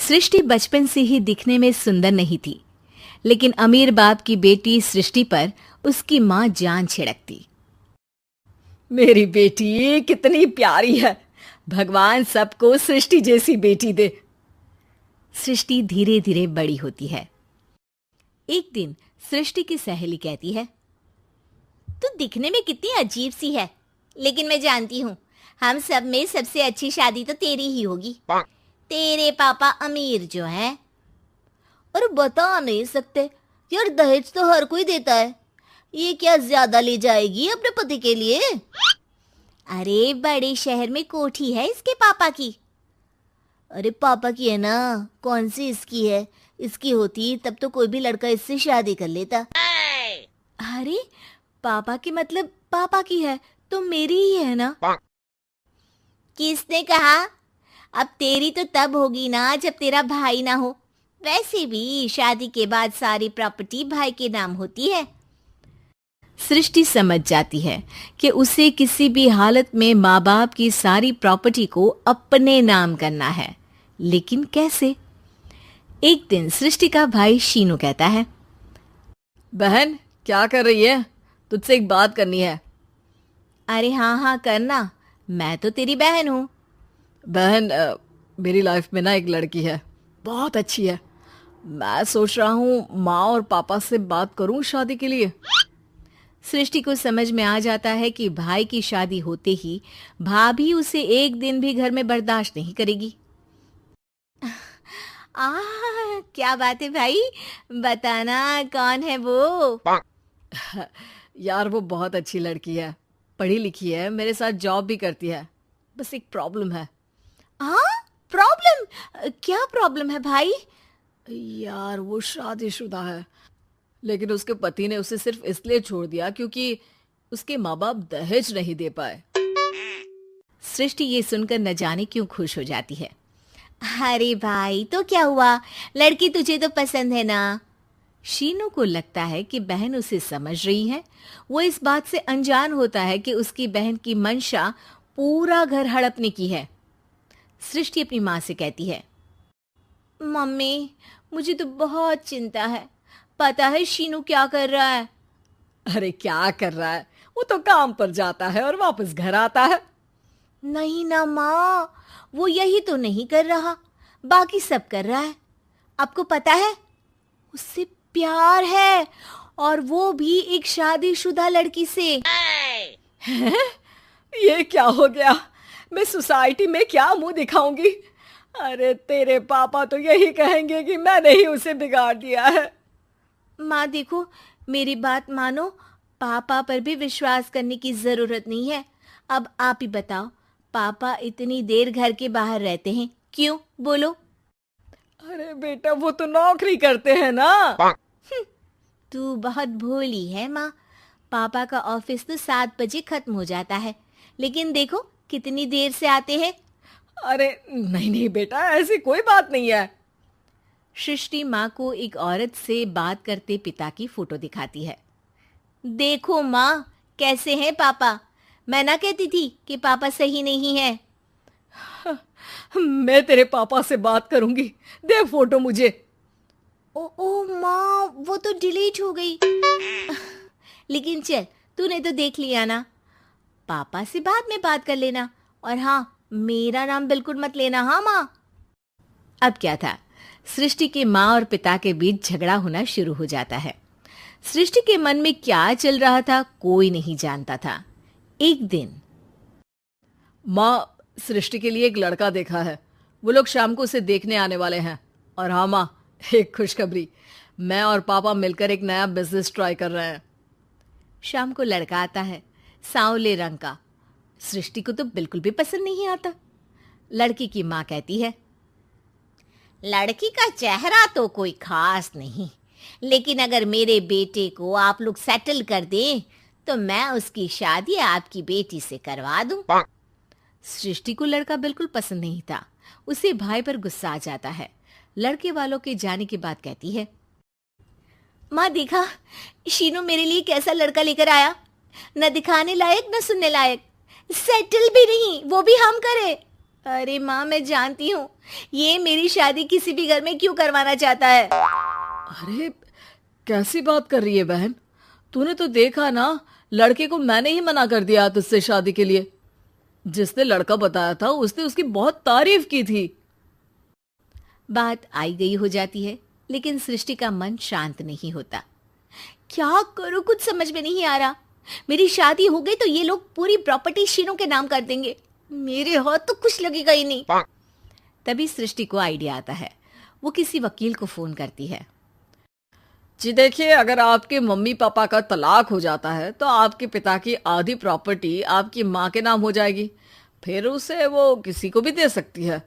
सृष्टि बचपन से ही दिखने में सुंदर नहीं थी, लेकिन अमीर बाप की बेटी सृष्टि पर उसकी माँ जान छिड़कती। मेरी बेटी कितनी प्यारी है, भगवान सबको सृष्टि जैसी बेटी दे। सृष्टि धीरे धीरे बड़ी होती है। एक दिन सृष्टि की सहेली कहती है, तू दिखने में कितनी अजीब सी है, लेकिन मैं जानती हूँ हम सब में सबसे अच्छी शादी तो तेरी ही होगी। तेरे पापा अमीर जो हैं। और बता नहीं सकते यार, दहेज तो हर कोई देता है, ये क्या ज्यादा ले जाएगी अपने पति के लिए? अरे बड़े शहर में कोठी है इसके पापा की। अरे पापा की है ना, कौन सी इसकी है? इसकी होती तब तो कोई भी लड़का इससे शादी कर लेता। अरे पापा की मतलब पापा की है तो मेरी ही है ना? किसने कहा? अब तेरी तो तब होगी ना जब तेरा भाई ना हो। वैसे भी शादी के बाद सारी प्रॉपर्टी भाई के नाम होती है। सृष्टि समझ जाती है कि उसे किसी भी हालत में माँ बाप की सारी प्रॉपर्टी को अपने नाम करना है, लेकिन कैसे? एक दिन सृष्टि का भाई शीनू कहता है, बहन क्या कर रही है? तुझसे एक बात करनी है। अरे हाँ करना, मैं तो तेरी बहन हूँ। बहन मेरी लाइफ में ना एक लड़की है, बहुत अच्छी है। मैं सोच रहा हूँ माँ और पापा से बात करूँ शादी के लिए। सृष्टि को समझ में आ जाता है कि भाई की शादी होते ही भाभी उसे एक दिन भी घर में बर्दाश्त नहीं करेगी। क्या बात है भाई, बताना कौन है वो? यार वो बहुत अच्छी लड़की है, पढ़ी लिखी है, मेरे साथ जॉब भी करती है। बस एक प्रॉब्लम है। हाँ प्रॉब्लम? क्या प्रॉब्लम है भाई? यार वो शादीशुदा है, लेकिन उसके पति ने उसे सिर्फ इसलिए छोड़ दिया क्योंकि उसके माँ बाप दहेज नहीं दे पाए। सृष्टि ये सुनकर न जाने क्यों खुश हो जाती है। अरे भाई तो क्या हुआ, लड़की तुझे तो पसंद है ना? शीनू को लगता है कि बहन उसे समझ रही है। वो इस बात से अनजान होता है कि उसकी बहन की मंशा पूरा घर हड़पने की है। सृष्टि अपनी माँ से कहती है, मम्मी मुझे तो बहुत चिंता है। पता है शीनू क्या कर रहा है? अरे क्या कर रहा है? वो तो काम पर जाता है और वापस घर आता है। नहीं ना माँ, वो यही तो नहीं कर रहा, बाकी सब कर रहा है। आपको पता है उससे प्यार है, और वो भी एक शादीशुदा लड़की से। हैं? ये क्या हो गया? मैं सोसाइटी में क्या मुंह दिखाऊंगी? अरे तेरे पापा तो यही कहेंगे कि मैंने ही उसे बिगाड़ दिया है। माँ देखो, मेरी बात मानो, पापा पर भी विश्वास करने की जरूरत नहीं है। अब आप ही बताओ, पापा इतनी देर घर के बाहर रहते हैं क्यों? बोलो। अरे बेटा वो तो नौकरी करते हैं ना। तू बहुत भोली है माँ। पापा का ऑफिस तो 7 बजे खत्म हो जाता है, लेकिन देखो कितनी देर से आते हैं। अरे नहीं नहीं बेटा, ऐसी कोई बात नहीं है। सृष्टि माँ को एक औरत से बात करते पिता की फोटो दिखाती है। देखो माँ कैसे हैं पापा। मैं ना कहती थी कि पापा सही नहीं है। मैं तेरे पापा से बात करूंगी, दे फोटो मुझे। ओ माँ, वो तो डिलीट हो गई। लेकिन चल, तूने तो देख लिया ना। पापा से बाद में बात कर लेना, और हाँ मेरा नाम बिल्कुल मत लेना। हाँ माँ। अब क्या था, सृष्टि के माँ और पिता के बीच झगड़ा होना शुरू हो जाता है। सृष्टि के मन में क्या चल रहा था कोई नहीं जानता था। एक दिन, माँ सृष्टि के लिए एक लड़का देखा है, वो लोग शाम को उसे देखने आने वाले हैं। और हाँ माँ, एक खुशखबरी, मैं और पापा मिलकर एक नया बिजनेस ट्राई कर रहे हैं। शाम को लड़का आता है, सांवले रंग का। सृष्टि को तो बिल्कुल भी पसंद नहीं आता। लड़की की माँ कहती है, लड़की का चेहरा तो कोई खास नहीं, लेकिन अगर मेरे बेटे को आप लोग सेटल कर दें तो मैं उसकी शादी आपकी बेटी से करवा दूं। सृष्टि को लड़का बिल्कुल पसंद नहीं था। उसे भाई पर गुस्सा आ जाता है। लड़के वालों के जाने के बाद कहती है, माँ देखा शीनू मेरे लिए कैसा लड़का लेकर आया, न दिखाने लायक न सुनने लायक, सेटल भी नहीं, वो भी हम करे। अरे माँ, मैं जानती हूँ ये मेरी शादी किसी भी घर में क्यों करवाना चाहता है। अरे कैसी बात कर रही है बहन? तूने तो देखा ना, लड़के को मैंने ही मना कर दिया तुझसे शादी के लिए। जिसने लड़का बताया था उसने उसकी बहुत तारीफ की थी। बात आई गई हो जाती है, लेकिन सृष्टि का मन शांत नहीं होता। क्या करूँ, कुछ समझ में नहीं आ रहा। मेरी शादी हो गई तो ये लोग पूरी प्रॉपर्टी शीनू के नाम कर देंगे। मेरे हाथ तो कुछ लगेगा ही नहीं। तभी सृष्टि को आइडिया आता है। वो किसी वकील को फोन करती है। जी देखिए, अगर आपके मम्मी पापा का तलाक हो जाता है तो आपके पिता की आधी प्रॉपर्टी आपकी माँ के नाम हो जाएगी। फिर उसे वो किसी को भी दे सकती है।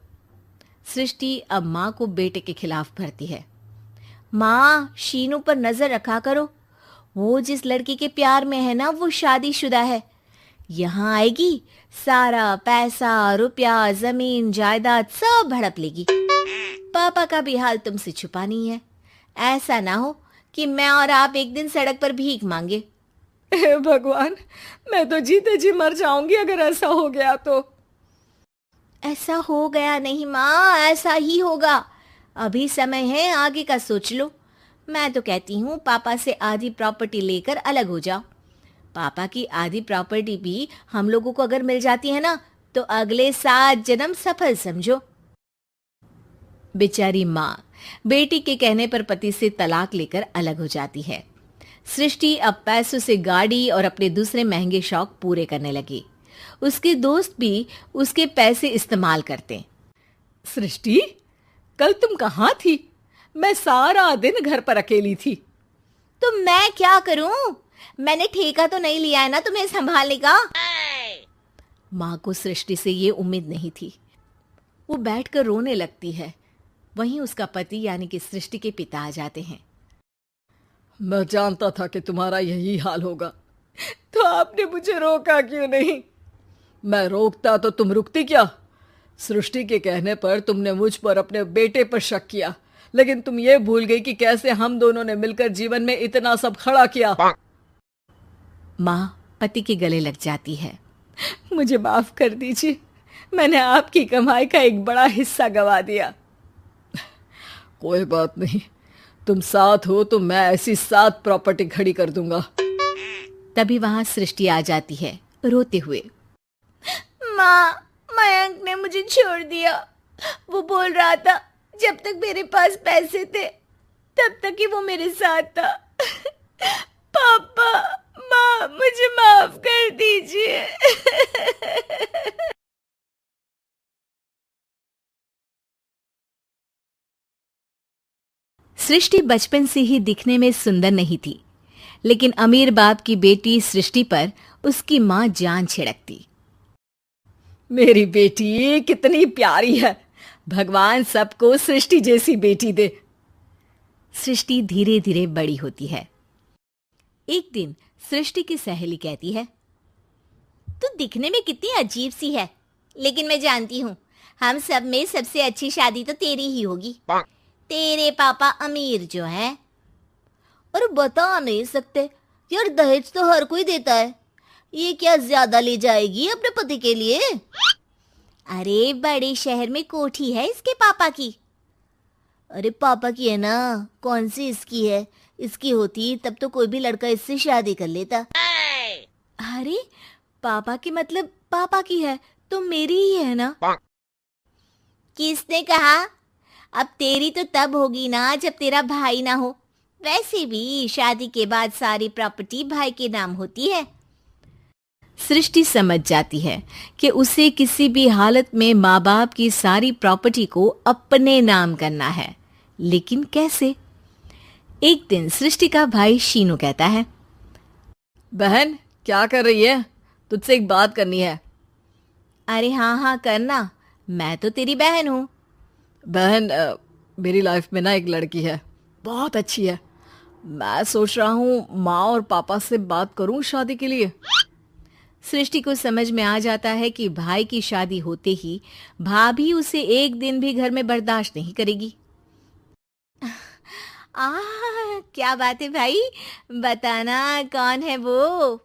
सृष्टि अब माँ को बेटे के खिलाफ भरती है। माँ, शीनू पर नजर रखा करो। वो जिस लड़की के प्यार में है ना, वो शादीशुदा है। यहाँ आएगी, सारा पैसा, रुपया, जमीन, जायदाद सब हड़प लेगी। पापा का भी हाल तुमसे छुपा नहीं है। ऐसा ना हो कि मैं और आप एक दिन सड़क पर भीख मांगे। हे भगवान, मैं तो जीते जी मर जाऊंगी अगर ऐसा हो गया तो। ऐसा हो गया नहीं माँ, ऐसा ही होगा। अभी समय है, आगे का सोच लो। मैं तो कहती हूँ पापा से आधी प्रॉपर्टी लेकर अलग हो जाओ। पापा की आधी प्रॉपर्टी भी हम लोगों को अगर मिल जाती है ना, तो अगले 7 जन्म सफल समझो। बेचारी माँ बेटी के कहने पर पति से तलाक लेकर अलग हो जाती है। सृष्टि अब पैसों से गाड़ी और अपने दूसरे महंगे शौक पूरे करने लगी। उसके दोस्त भी उसके पैसे इस्तेमाल करते। सृष्टि, कल तुम कहाँ थी? मैं सारा दिन घर पर अकेली थी। तो मैं क्या करूं? मैंने ठेका तो नहीं लिया है ना तुम्हें संभालने का। माँ को सृष्टि से ये उम्मीद नहीं थी। वो बैठकर रोने लगती है। वहीं उसका पति यानी कि सृष्टि के पिता आ जाते हैं। मैं जानता था कि तुम्हारा यही हाल होगा, तो आपने मुझे रोका क्यों नहीं? मैं रोकता तो तुम रुकती क्या? सृष्टि के कहने पर तुमने मुझ पर, अपने बेटे पर शक किया, लेकिन तुम ये भूल गई कि कैसे हम दोनों ने मिलकर जीवन में इतना सब खड़ा किया। माँ पति के गले लग जाती है। मुझे माफ कर दीजिए, मैंने आपकी कमाई का एक बड़ा हिस्सा गवा दिया। कोई बात नहीं, तुम साथ हो तो मैं ऐसी 7 प्रॉपर्टी खड़ी कर दूंगा। तभी वहां सृष्टि आ जाती है रोते हुए। माँ, मयंक ने मुझे छोड़ दिया। वो बोल रहा था जब तक मेरे पास पैसे थे तब तक ही वो मेरे साथ था। पापा, माँ, मुझे माफ कर दीजिए। सृष्टि बचपन से ही दिखने में सुंदर नहीं थी, लेकिन अमीर बाप की बेटी सृष्टि पर उसकी माँ जान छिड़कती। मेरी बेटी कितनी प्यारी है, भगवान सबको सृष्टि जैसी बेटी दे। सृष्टि धीरे धीरे बड़ी होती है। एक दिन सृष्टि की सहेली कहती है, तू दिखने में कितनी अजीब सी है, लेकिन मैं जानती हूँ हम सब में सबसे अच्छी शादी तो तेरी ही होगी। तेरे पापा अमीर जो हैं। और बता नहीं सकते यार, दहेज तो हर कोई देता है। ये क्या ज्यादा ले जाएगी अपने पति के लिए? अरे बड़े शहर में कोठी है इसके पापा की। अरे पापा की है ना, कौन सी इसकी है? इसकी होती तब तो कोई भी लड़का इससे शादी कर लेता। अरे पापा की मतलब पापा की है तो मेरी ही है ना? किसने कहा? अब तेरी तो तब होगी ना जब तेरा भाई ना हो। वैसे भी शादी के बाद सारी प्रॉपर्टी भाई के नाम होती है। सृष्टि समझ जाती है कि उसे किसी भी हालत में माँ बाप की सारी प्रॉपर्टी को अपने नाम करना है, लेकिन कैसे? एक दिन सृष्टि का भाई शीनू कहता है, बहन क्या कर रही है? तुझसे एक बात करनी है। अरे हाँ हाँ करना, मैं तो तेरी बहन हूँ। बहन, मेरी लाइफ में ना एक लड़की है, बहुत अच्छी है। मैं सोच रहा हूँ माँ और पापा से बात करूँ शादी के लिए। सृष्टि को समझ में आ जाता है कि भाई की शादी होते ही भाभी उसे एक दिन भी घर में बर्दाश्त नहीं करेगी। क्या बात है भाई, बताना कौन है वो?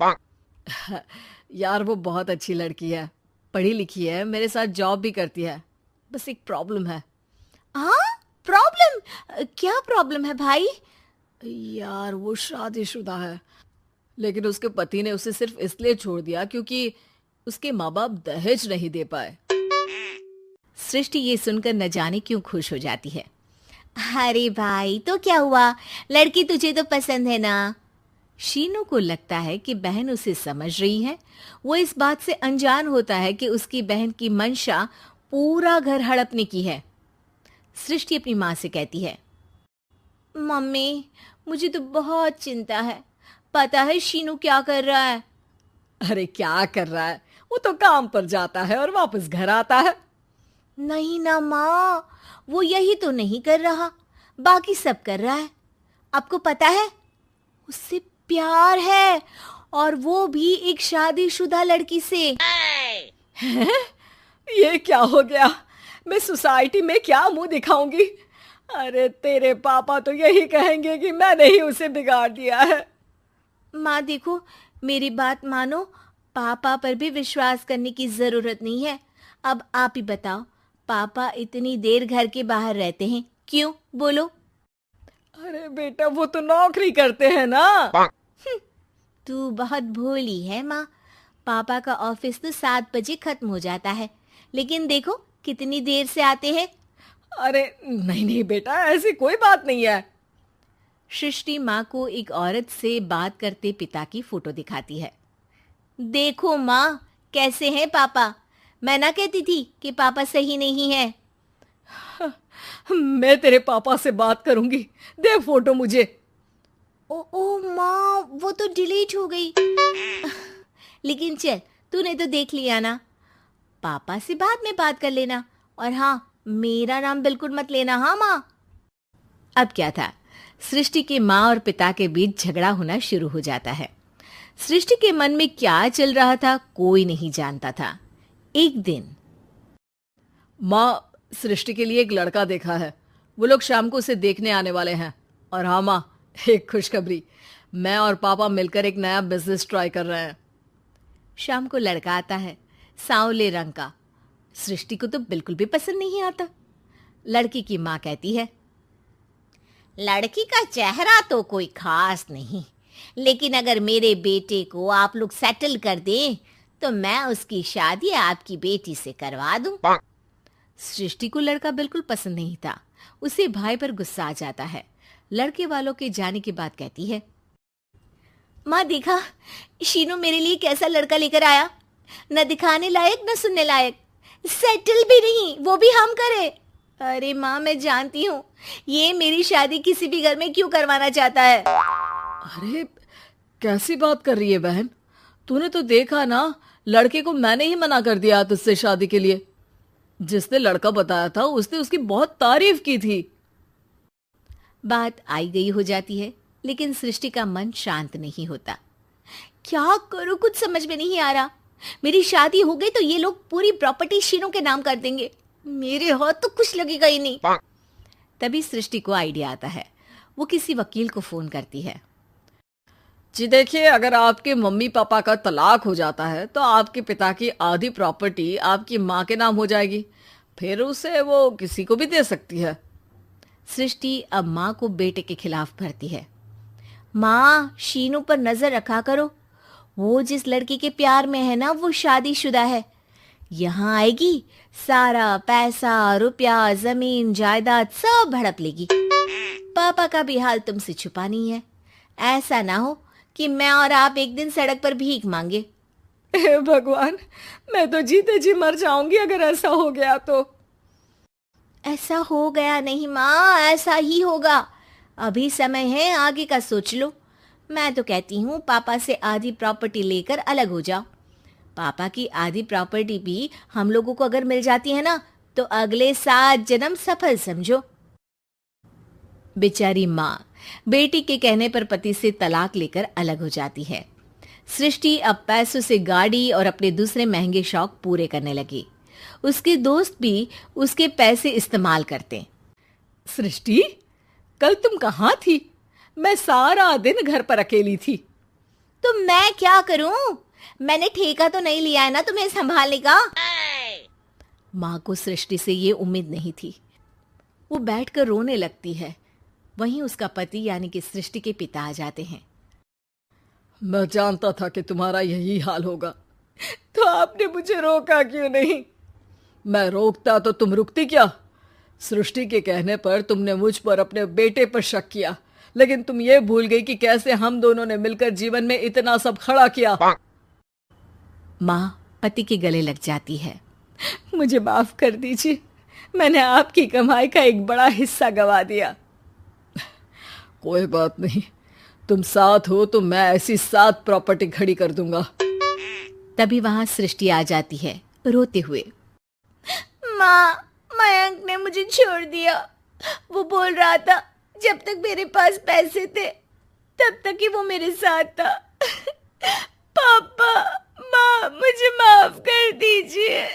यार वो बहुत अच्छी लड़की है, पढ़ी लिखी है, मेरे साथ जॉब भी करती है, बस एक प्रॉब्लम है। हाँ, प्रॉब्लम? क्या प्रॉब्लम है भाई? यार वो शादीशुदा है, लेकिन उसके पति ने उसे सिर्फ इसलिए छोड़ दिया क्योंकि उसके माँ बाप दहेज नहीं दे पाए। सृष्टि ये सुनकर न जाने क्यों खुश हो जाती है। अरे भाई, तो क्या हुआ? लड़की तुझे तो पसंद है ना? शीनू को लगता है कि बहन उसे समझ रही है। वो इस बात से अनजान होता है कि उसकी बहन की मंशा पूरा घर हड़पने की है। सृष्टि अपनी माँ से कहती है, मम्मी, मुझे तो बहुत चिंता है। पता है शीनू क्या कर रहा है? अरे क्या कर रहा है? वो तो काम पर जाता है और वापस घर आता है। नहीं ना माँ, वो यही तो नहीं कर रहा, बाकी सब कर रहा है। आपको पता है, उससे प्यार है, और वो भी एक शादीशुदा लड़की से। ये क्या हो गया? मैं सोसाइटी में क्या मुंह दिखाऊंगी? अरे तेरे पापा तो यही कहेंगे कि मैंने ही उसे बिगाड़ दिया है। माँ देखो, मेरी बात मानो, पापा पर भी विश्वास करने की जरूरत नहीं है। अब आप ही बताओ, पापा इतनी देर घर के बाहर रहते हैं क्यों? बोलो। अरे बेटा, वो तो नौकरी करते हैं ना। तू बहुत भोली है माँ। पापा का ऑफिस तो 7 बजे खत्म हो जाता है, लेकिन देखो कितनी देर से आते हैं। अरे नहीं नहीं बेटा, ऐसी कोई बात नहीं है। सृष्टि माँ को एक औरत से बात करते पिता की फोटो दिखाती है। देखो माँ, कैसे हैं पापा? मैं ना कहती थी कि पापा सही नहीं है। मैं तेरे पापा से बात करूंगी, दे फोटो मुझे। ओ माँ, वो तो डिलीट हो गई। लेकिन चल, तूने तो देख लिया ना। पापा से बाद में बात कर लेना, और हाँ, मेरा नाम बिल्कुल मत लेना। हाँ माँ। अब क्या था, सृष्टि के माँ और पिता के बीच झगड़ा होना शुरू हो जाता है। सृष्टि के मन में क्या चल रहा था कोई नहीं जानता था। एक दिन, माँ, सृष्टि के लिए एक लड़का देखा है, वो लोग शाम को उसे देखने आने वाले हैं। और हाँ माँ, एक खुशखबरी, मैं और पापा मिलकर एक नया बिजनेस ट्राई कर रहे हैं। शाम को लड़का आता है, सांवले रंग का। सृष्टि को तो बिल्कुल भी पसंद नहीं आता। लड़की की माँ कहती है, लड़की का चेहरा तो कोई खास नहीं, लेकिन अगर मेरे बेटे को आप लोग सेटल कर दें तो मैं उसकी शादी आपकी बेटी से करवा दूं। सृष्टि को लड़का बिल्कुल पसंद नहीं था। उसे भाई पर गुस्सा आ जाता है। लड़के वालों के जाने के बाद कहती है, माँ देखा, शीनू मेरे लिए कैसा लड़का लेकर आया। न दिखाने लायक न सुनने लायक, सेटल भी नहीं, वो भी हम करे। अरे माँ, मैं जानती हूँ ये मेरी शादी किसी भी घर में क्यों करवाना चाहता है। अरे कैसी बात कर रही है बहन? तूने तो देखा ना, लड़के को मैंने ही मना कर दिया तुझसे शादी के लिए। जिसने लड़का बताया था उसने उसकी बहुत तारीफ की थी। बात आई गई हो जाती है, लेकिन सृष्टि का मन शांत नहीं होता। क्या करूं, कुछ समझ में नहीं आ रहा। मेरी शादी हो गई तो ये लोग पूरी प्रॉपर्टी शीनू के नाम कर देंगे। मेरे हाथ तो कुछ लगेगा ही नहीं। तभी सृष्टि को आइडिया आता है। वो किसी वकील को फोन करती है। जी देखिए, अगर आपके मम्मी पापा का तलाक हो जाता है तो आपके पिता की आधी प्रॉपर्टी आपकी माँ के नाम हो जाएगी, फिर उसे वो किसी को भी दे सकती है। सृष्टि अब माँ को बेटे के खिलाफ भरती है। माँ, शीनू पर नजर रखा करो। वो जिस लड़की के प्यार में है ना, वो शादीशुदा है। यहाँ आएगी, सारा पैसा, रुपया, जमीन, जायदाद सब हड़प लेगी। पापा का भी हाल तुमसे छुपा नहीं है। ऐसा ना हो कि मैं और आप एक दिन सड़क पर भीख मांगे। हे भगवान, मैं तो जीते जी मर जाऊंगी अगर ऐसा हो गया तो। ऐसा हो गया नहीं माँ, ऐसा ही होगा। अभी समय है, आगे का सोच लो। मैं तो कहती हूँ पापा से आधी प्रॉपर्टी लेकर अलग हो जाओ। पापा की आधी प्रॉपर्टी भी हम लोगों को अगर मिल जाती है ना, तो अगले 7 जन्म सफल समझो। बेचारी माँ बेटी के कहने पर पति से तलाक लेकर अलग हो जाती है। सृष्टि अब पैसों से गाड़ी और अपने दूसरे महंगे शौक पूरे करने लगी। उसके दोस्त भी उसके पैसे इस्तेमाल करते। सृष्टि, कल तुम कहाँ थी? मैं सारा दिन घर पर अकेली थी। तो मैं क्या करूं? मैंने ठेका तो नहीं लिया है ना तुम्हें संभालने का। माँ को सृष्टि से ये उम्मीद नहीं थी। वो बैठकर रोने लगती है। वहीं उसका पति यानी कि सृष्टि के पिता आ जाते हैं। मैं जानता था कि तुम्हारा यही हाल होगा, तो आपने मुझे रोका क्यों नहीं? मैं रोकता तो तुम रुकती क्या? सृष्टि के कहने पर तुमने मुझ पर अपने बेटे पर शक किया, लेकिन तुम ये भूल गई कि कैसे हम दोनों ने मिलकर जीवन में इतना सब खड़ा किया। माँ पति के गले लग जाती है। मुझे माफ कर दीजिए, मैंने आपकी कमाई का एक बड़ा हिस्सा गवा दिया। कोई बात नहीं, तुम साथ हो तो मैं ऐसी 7 प्रॉपर्टी खड़ी कर दूंगा। तभी वहां सृष्टि आ जाती है रोते हुए। माँ, मयंक ने मुझे छोड़ दिया। वो बोल रहा था जब तक मेरे पास पैसे थे तब तक ही वो मेरे साथ था। पापा, माँ, मुझे माफ कर दीजिए।